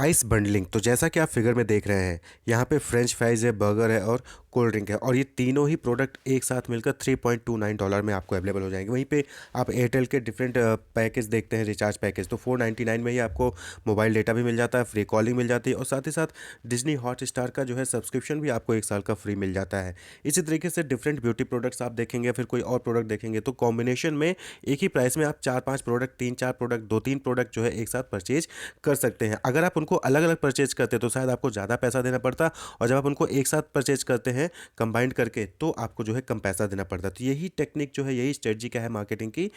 Price bundling. तो जैसा कि आप फिगर में देख रहे हैं, यहाँ पे फ्रेंच फ्राइज़ है, बर्गर है और कोल्ड ड्रिंक है, और ये तीनों ही प्रोडक्ट एक साथ मिलकर $3.29 में आपको अवेलेबल हो जाएंगे। वहीं पे आप एयरटेल के डिफरेंट पैकेज देखते हैं, रिचार्ज पैकेज, तो 499 में ही आपको मोबाइल डेटा भी मिल जाता है, फ्री कॉलिंग मिल जाती है, और साथ ही साथ डिज्नी हॉट स्टार का जो है सब्सक्रिप्शन भी आपको 1 साल का फ्री मिल जाता है। इसी तरीके से डिफरेंट ब्यूटी प्रोडक्ट्स आप देखेंगे, फिर कोई और प्रोडक्ट देखेंगे, तो कॉम्बिनेशन में एक ही प्राइस में आप 4-5 प्रोडक्ट, 3-4 प्रोडक्ट, 2-3 प्रोडक्ट जो है एक साथ परचेज कर सकते हैं। अगर आप उनको अलग अलग परचेज करते तो शायद आपको ज़्यादा पैसा देना पड़ता, और जब आप उनको एक साथ परचेज करते हैं कंबाइंड करके, तो आपको जो है कम पैसा देना पड़ता। तो यही टेक्निक जो है, यही स्ट्रेटजी क्या है मार्केटिंग की,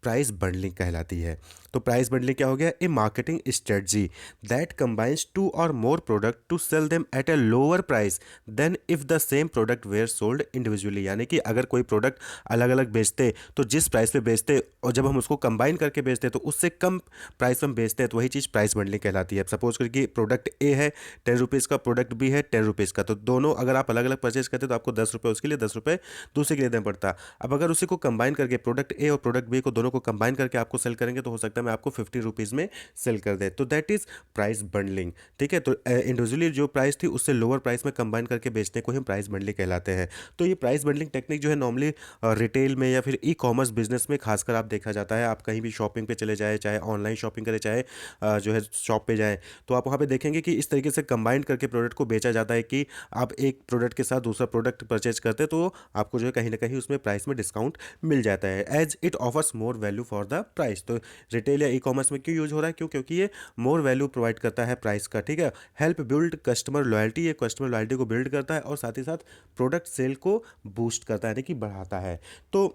प्राइस बंडलिंग कहलाती है। तो प्राइस बंडलिंग क्या हो गया? A marketing strategy that combines two or more product to sell them at a lower price than if the same product were sold individually. यानी कि अगर कोई प्रोडक्ट अलग अलग बेचते तो जिस प्राइस पे बेचते, और जब हम उसको कंबाइन करके बेचते तो उससे कम प्राइस में हम बेचते हैं, तो वही चीज़ प्राइस बंडलिंग कहलाती है। अब सपोज करिए कि प्रोडक्ट ए है 10 रुपीज़ का, प्रोडक्ट बी है 10 रुपीज़ का, तो दोनों अगर आप अलग अलग परचेज करते तो आपको 10 रुपये उसके लिए, 10 रुपये दूसरे के लिए देना पड़ता। अब अगर उसी को कंबाइन करके प्रोडक्ट ए और प्रोडक्ट बी को दोनों को कंबाइन करके आपको सेल करेंगे, तो हो सकता है मैं आपको 50 रुपीज़ में सेल कर दे, तो दैट इज प्राइस बंडलिंग। ठीक है, तो इंडिविजुअली जो प्राइस थी उससे लोअर प्राइस में कंबाइन करके बेचने को ही प्राइस बंडलिंग कहलाते हैं। तो ये प्राइस बंडलिंग टेक्निक जो है नॉर्मली रिटेल में या फिर ई कॉमर्स बिजनेस में खासकर आप देखा जाता है। आप कहीं भी शॉपिंग पे चले जाए, चाहे ऑनलाइन शॉपिंग करें, चाहे जो है शॉप पे जाएँ, तो आप वहाँ पे देखेंगे कि इस तरीके से कंबाइन करके प्रोडक्ट को बेचा जाता है कि आप एक प्रोडक्ट के साथ दूसरा प्रोडक्ट परचेज करते तो आपको जो है कहीं ना कहीं उसमें प्राइस में डिस्काउंट मिल जाता है, as it offers more value for the price. तो रिटेल या ई कॉमर्स में क्यों यूज हो रहा है? क्योंकि ये मोर वैल्यू प्रोवाइड करता है प्राइस का। ठीक है, हेल्प बिल्ड कस्टमर लॉयल्टी, ये कस्टमर लॉयल्टी को बिल्ड करता है और साथ ही साथ प्रोडक्ट सेल को बूस्ट करता है, यानी कि बढ़ाता है। तो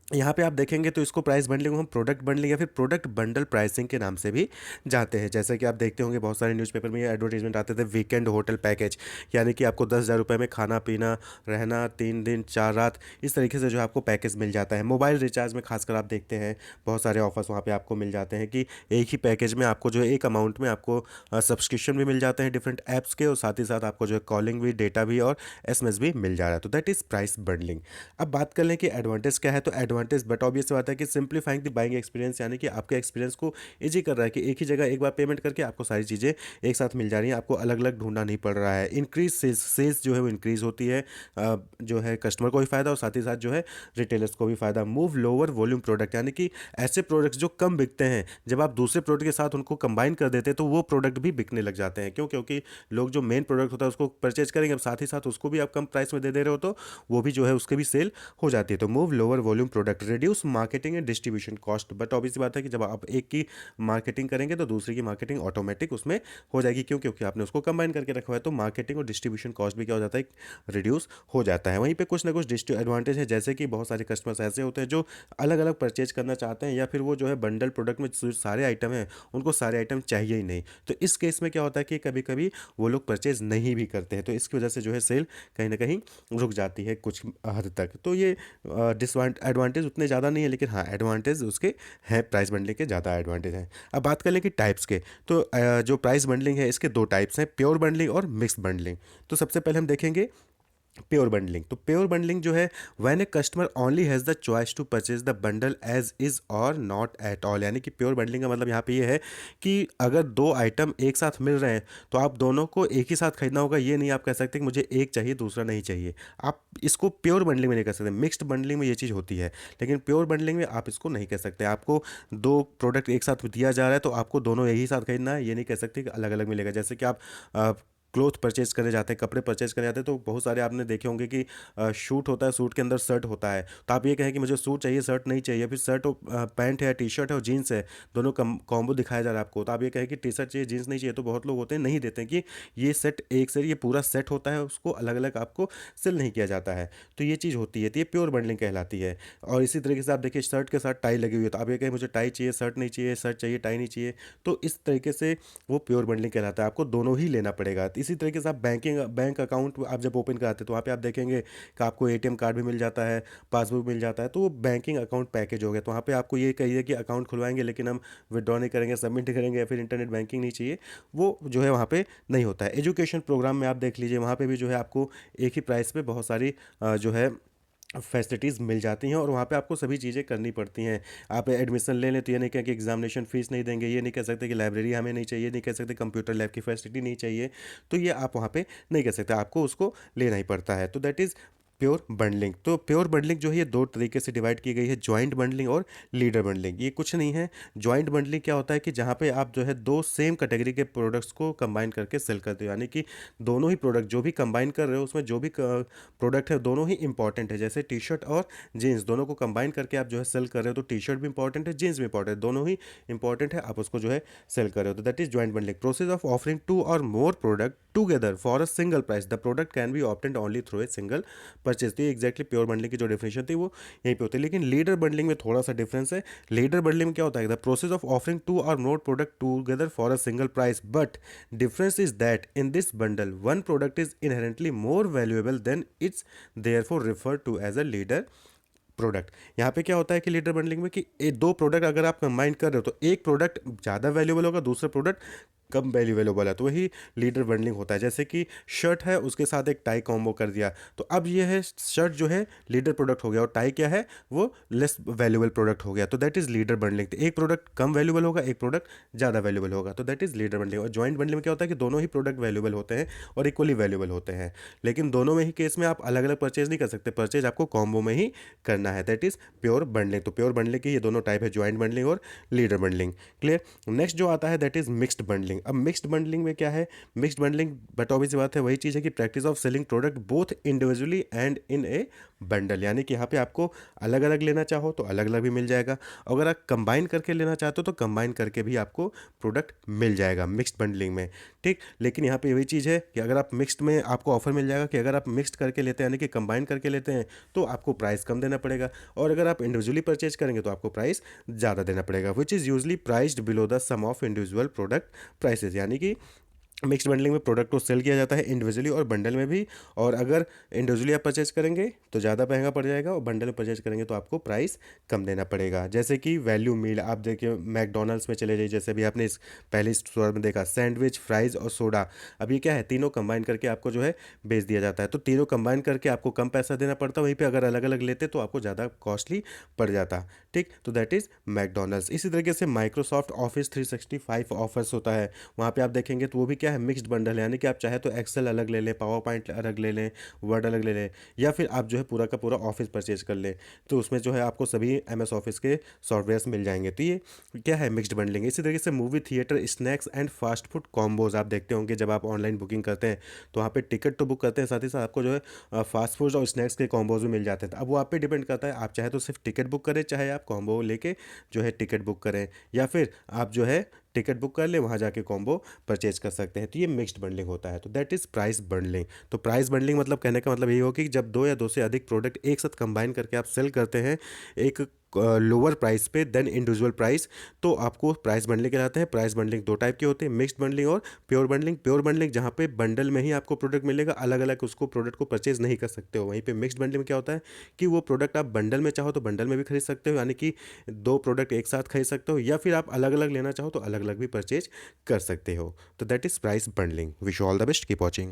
यहाँ पे आप देखेंगे तो इसको प्राइस बंडलिंग को हम प्रोडक्ट बंडलिंग या फिर प्रोडक्ट बंडल प्राइसिंग के नाम से भी जानते हैं। जैसे कि आप देखते होंगे बहुत सारे न्यूज़पेपर में ये एडवर्टीजमेंट आते थे, वीकेंड होटल पैकेज, यानी कि आपको 10,000 रुपये में खाना पीना रहना 3 दिन 4 रात, इस तरीके से जो है आपको पैकेज मिल जाता है। मोबाइल रिचार्ज में खासकर आप देखते हैं बहुत सारे ऑफर्स वहाँ पे आपको मिल जाते हैं कि एक ही पैकेज में आपको जो है एक अमाउंट में आपको सब्सक्रिप्शन भी मिल जाते हैं डिफरेंट ऐप्स के, और साथ ही साथ आपको जो है कॉलिंग भी, डेटा भी और एसएमएस भी मिल जा रहा है। तो दैट इज़ प्राइस बंडलिंग। अब बात कर लें कि एडवांटेज क्या है, तो एडवांटेज बट ऑब्वियस बात है कि सिंप्लीफाइंग द बाइंग एक्सपीरियंस, यानी कि आपके एक्सपीरियंस को इजी कर रहा है कि एक ही जगह एक बार पेमेंट करके आपको सारी चीज़ें एक साथ मिल जा रही हैं, आपको अलग अलग ढूंढना नहीं पड़ रहा है। इंक्रीज सेल्स जो है वो इंक्रीज होती है, जो है कस्टमर को भी फायदा और साथ ही साथ जो है रिटेलर्स को भी फायदा। मूव लोअर वॉल्यूम प्रोडक्ट, यानी कि ऐसे प्रोडक्ट्स जो कम बिकते हैं, जब आप दूसरे प्रोडक्ट के साथ उनको कंबाइन कर देते हैं तो वो प्रोडक्ट भी बिकने लग जाते हैं। क्यों? क्योंकि लोग जो मेन प्रोडक्ट होता है उसको परचेज करेंगे, अब साथ ही साथ उसको भी आप कम प्राइस में दे रहे हो, तो वो भी जो है उसके भी सेल हो जाती है। तो move lower volume product, reduce marketing and distribution cost. But obvious बात है कि जब आप एक की मार्केटिंग करेंगे तो दूसरी की मार्केटिंग ऑटोमेटिक उसमें हो जाएगी। क्यों? क्योंकि आपने उसको कंबाइन करके रखा हुआ है, तो मार्केटिंग और डिस्ट्रीब्यूशन कॉस्ट भी क्या हो जाता है, रिड्यूस हो जाता है। वहीं पे कुछ ना कुछ एडवांटेज है, जैसे कि बहुत सारे कस्टमर्स ऐसे होते हैं जो अलग अलग परचेज करना चाहते हैं, या फिर वो जो है बंडल प्रोडक्ट में जो सारे आइटम हैं उनको सारे आइटम चाहिए ही नहीं। तो इस केस में क्या होता है कि कभी कभी वो लोग परचेज नहीं भी करते हैं, तो इसकी वजह से जो है सेल कहीं ना कहीं रुक जाती है कुछ हद तक। तो ये एडवांटेज उतने ज़्यादा नहीं है, लेकिन हाँ एडवांटेज उसके हैं, प्राइस बंडलिंग के ज़्यादा एडवांटेज हैं। अब बात कर लें कि टाइप्स के, तो जो प्राइस बंडलिंग है इसके दो टाइप्स हैं, प्योर बंडलिंग और मिक्स्ड बंडलिंग। तो सबसे पहले हम देखेंगे प्योर बंडलिंग। तो प्योर बंडलिंग जो है, when a customer only has the choice to purchase the bundle as is or not at all, यानी कि प्योर बंडलिंग का मतलब यहाँ पे ये है कि अगर दो आइटम एक साथ मिल रहे हैं तो आप दोनों को एक ही साथ खरीदना होगा। ये नहीं आप कह सकते कि मुझे एक चाहिए दूसरा नहीं चाहिए, आप इसको प्योर बंडलिंग में नहीं कर सकते। मिक्स्ड बंडलिंग में ये चीज़ होती है, लेकिन प्योर बंडलिंग में आप इसको नहीं कह सकते। आपको दो प्रोडक्ट एक साथ दिया जा रहा है तो आपको दोनों एक ही साथ खरीदना है, ये नहीं कह सकते कि अलग अलग मिलेगा। जैसे कि आप क्लोथ परचेज करने जाते हैं, कपड़े परचेज करने जाते हैं, तो बहुत सारे आपने देखे होंगे कि शूट होता है, सूट के अंदर शर्ट होता है, तो आप ये कहें कि मुझे सूट चाहिए शर्ट नहीं चाहिए, फिर शर्ट और पैंट है, टी शर्ट है और जीन्स है, दोनों कॉम्बो दिखाया जा रहा है आपको, तो आप ये कहें कि टी शर्ट चाहिए जीन्स नहीं चाहिए, तो बहुत लोग होते हैं नहीं देते हैं कि ये सेट एक से ये पूरा सेट होता है, उसको अलग अलग आपको सेल नहीं किया जाता है। तो ये चीज़ होती है, तो ये प्योर बंडलिंग कहलाती है। और इसी तरीके से आप देखिए शर्ट के साथ टाई लगी हुई है, तो आप ये कहें मुझे टाई चाहिए शर्ट नहीं चाहिए, शर्ट चाहिए टाई नहीं चाहिए, तो इस तरीके से वो प्योर बंडलिंग कहलाता है। आपको दोनों ही लेना पड़ेगा। तो इसी तरीके से आप बैंक अकाउंट आप जब ओपन कराते हैं तो वहाँ पे आप देखेंगे कि आपको एटीएम कार्ड भी मिल जाता है, पासबुक मिल जाता है, तो वो बैंकिंग अकाउंट पैकेज हो गया। तो वहाँ पे आपको ये कहिए कि अकाउंट खुलवाएंगे लेकिन हम विड्रॉ नहीं करेंगे, सबमिट नहीं करेंगे, या फिर इंटरनेट बैंकिंग नहीं चाहिए, वो जो है वहाँ पे नहीं होता है। एजुकेशन प्रोग्राम में आप देख लीजिए, वहाँ पे भी जो है आपको एक ही प्राइस पे बहुत सारी जो है फैसिलिटीज़ मिल जाती हैं और वहाँ पे आपको सभी चीज़ें करनी पड़ती हैं। आप एडमिशन ले लें तो ये नहीं कहें कि एग्ज़ामिनेशन फ़ीस नहीं देंगे, ये नहीं कह सकते कि लाइब्रेरी हमें नहीं चाहिए, नहीं कह सकते कंप्यूटर लैब की फैसिलिटी नहीं चाहिए, तो ये आप वहाँ पे नहीं कह सकते, आपको उसको लेना ही पड़ता है। तो दैट इज़ प्योर बंडलिंग। तो प्योर बंडलिंग जो है ये 2 तरीके से डिवाइड की गई है, जॉइंट बंडलिंग और लीडर बंडलिंग। ये कुछ नहीं है, जॉइंट बंडलिंग क्या होता है कि जहाँ पे आप जो है 2 सेम कैटेगरी के प्रोडक्ट्स को कंबाइन करके सेल करते हो, यानी कि दोनों ही प्रोडक्ट जो भी कंबाइन कर रहे हो उसमें जो भी क प्रोडक्ट है दोनों ही इंपॉर्टेंट है। जैसे टी शर्ट और जीन्स दोनों को कंबाइन करके आप जो है सेल कर रहे हो, तो टी शर्ट भी इंपॉर्टेंट है, जीन्स भी इंपॉर्टेंट है, दोनों ही इंपॉर्टेंट है, आप उसको जो है सेल कर रहे हो, तो that is joint bundling. Process of offering 2 और more product together for a single price, the product can be obtained only through a single purchase. तो ये एक्जैक्टली प्योर बंडलिंग की जो डेफिनेशन थी वो यहीं पे होती है। लेकिन लीडर बंडलिंग में थोड़ा सा डिफरेंस है। लीडर बंडलिंग में क्या होता है, द प्रोसेस ऑफ ऑफरिंग 2 और more product together for a single price, but difference is that in this bundle one product is inherently more valuable than its therefore referred to as a leader product. यहाँ पे क्या होता है कि leader bundling में कि दो product अगर आप कंबाइन कर रहे हो तो एक प्रोडक्ट ज़्यादा वैल्यूएबल होगा, दूसरा प्रोडक्ट कम वैल्यूएबल है, तो वही लीडर बंडलिंग होता है। जैसे कि शर्ट है उसके साथ एक टाई कॉम्बो कर दिया, तो अब ये है शर्ट जो है लीडर प्रोडक्ट हो गया और टाई क्या है वो लेस वैल्यूएबल प्रोडक्ट हो गया, तो दैट इज़ लीडर बंडलिंग। तो एक प्रोडक्ट कम वैल्यूएबल होगा, एक प्रोडक्ट ज़्यादा वैल्यूएबल होगा, तो दैट इज़ लीडर बंडलिंग। और जॉइंट बंडलिंग में क्या होता है कि दोनों ही प्रोडक्ट वैल्यूएबल होते हैं और इक्वली वैल्यूएबल होते हैं, लेकिन दोनों में ही केस में आप अलग अलग परचेज नहीं कर सकते, परचेज आपको कॉम्बो में ही करना है, दैट इज़ प्योर बंडलिंग। तो प्योर बंडलिंग की ये दोनों टाइप है, जॉइंट बंडलिंग और लीडर बंडलिंग। क्लियर। नेक्स्ट जो आता है दैट इज मिक्स्ड बंडलिंग। अब मिक्स्ड बंडलिंग में क्या है, मिक्स्ड बंडलिंग बट ऑब्वियस बात है वही चीज़ है कि practice of selling product both individually and in A bundle, यानी कि यहाँ पे आपको अलग अलग लेना चाहो तो अलग अलग भी मिल जाएगा, अगर आप कंबाइन करके लेना चाहते हो तो कंबाइन करके भी आपको प्रोडक्ट मिल जाएगा मिक्स्ड बंडलिंग में। ठीक, लेकिन यहाँ पे वही चीज़ है कि अगर आप मिक्स्ड में आपको ऑफर मिल जाएगा कि अगर आप मिक्स्ड करके लेते हैं यानी कि कंबाइन करके लेते हैं तो आपको प्राइस कम देना पड़ेगा, और अगर आप इंडिविजुअली परचेज करेंगे तो आपको प्राइस ज़्यादा देना पड़ेगा, which is usually priced below the sum of individual product prices. यानी कि मिक्स्ड बंडलिंग में प्रोडक्ट को सेल किया जाता है इंडिविजुअली और बंडल में भी, और अगर इंडिविजुअली आप परचेज करेंगे तो ज़्यादा महंगा पड़ जाएगा और बंडल में परचेज करेंगे तो आपको प्राइस कम देना पड़ेगा। जैसे कि वैल्यू मील आप देखिए मैकडोनल्ड्स में चले जाइए, जैसे अभी आपने इस पहले स्टोर में देखा सैंडविच फ्राइज़ और सोडा, अब ये क्या है तीनों कंबाइन करके आपको जो है बेच दिया जाता है, तो तीनों कंबाइन करके आपको कम पैसा देना पड़ता है, वहीं पर अगर अलग अलग लेते तो आपको ज़्यादा कॉस्टली पड़ जाता। ठीक, तो दैट इज़ मैकडोनल्ड्स। इसी तरीके से माइक्रोसॉफ्ट ऑफिस 365 ऑफर्स होता है, वहाँ पे आप देखेंगे तो वो भी क्या है मिक्स्ड बंडल है, यानी कि आप चाहे तो एक्सेल अलग ले लें, पावर पॉइंट अलग ले लें, वर्ड अलग ले लें, या फिर आप जो है पूरा का पूरा ऑफिस परचेज कर लें, तो उसमें जो है आपको सभी एम एस ऑफिस के सॉफ्टवेयर्स मिल जाएंगे, तो ये क्या है मिक्स्ड बंडलिंग। इसी तरीके से movie theatre snacks and fast food combos आप देखते होंगे जब आप ऑनलाइन बुकिंग करते हैं, तो वहाँ पे टिकट तो बुक करते हैं, साथ ही साथ आपको जो है फास्ट फूड और स्नैक्स के कॉम्बोज भी मिल जाते हैं। तो अब वो आप पे डिपेंड करता है, आप चाहे तो सिर्फ टिकट बुक करें, चाहे आप कॉम्बो लेके जो है टिकट बुक करें, या फिर आप जो है टिकट बुक कर ले वहाँ जाके कॉम्बो परचेज कर सकते हैं, तो ये मिक्स्ड बंडलिंग होता है। तो दैट इज़ प्राइस बंडलिंग। तो प्राइस बंडलिंग मतलब कहने का मतलब यही हो कि जब दो या दो से अधिक प्रोडक्ट एक साथ कंबाइन करके आप सेल करते हैं एक लोअर प्राइस पे देन इंडिविजुअल प्राइस, तो आपको प्राइस बंडलिंग कहलाते हैं। प्राइस बंडलिंग दो टाइप के होते हैं, मिक्स्ड बंडलिंग और प्योर बंडलिंग। प्योर बंडलिंग जहाँ पे बंडल में ही आपको प्रोडक्ट मिलेगा, अलग अलग उसको प्रोडक्ट को परचेज नहीं कर सकते हो। वहीं पे मिक्स्ड बंडलिंग में क्या होता है कि वो प्रोडक्ट आप बंडल में चाहो तो बंडल में भी खरीद सकते हो, यानी कि दो प्रोडक्ट एक साथ खरीद सकते हो, या फिर आप अलग अलग लेना चाहो तो अलग अलग भी परचेज कर सकते हो। तो that is price bundling. Wish you all the best, keep watching.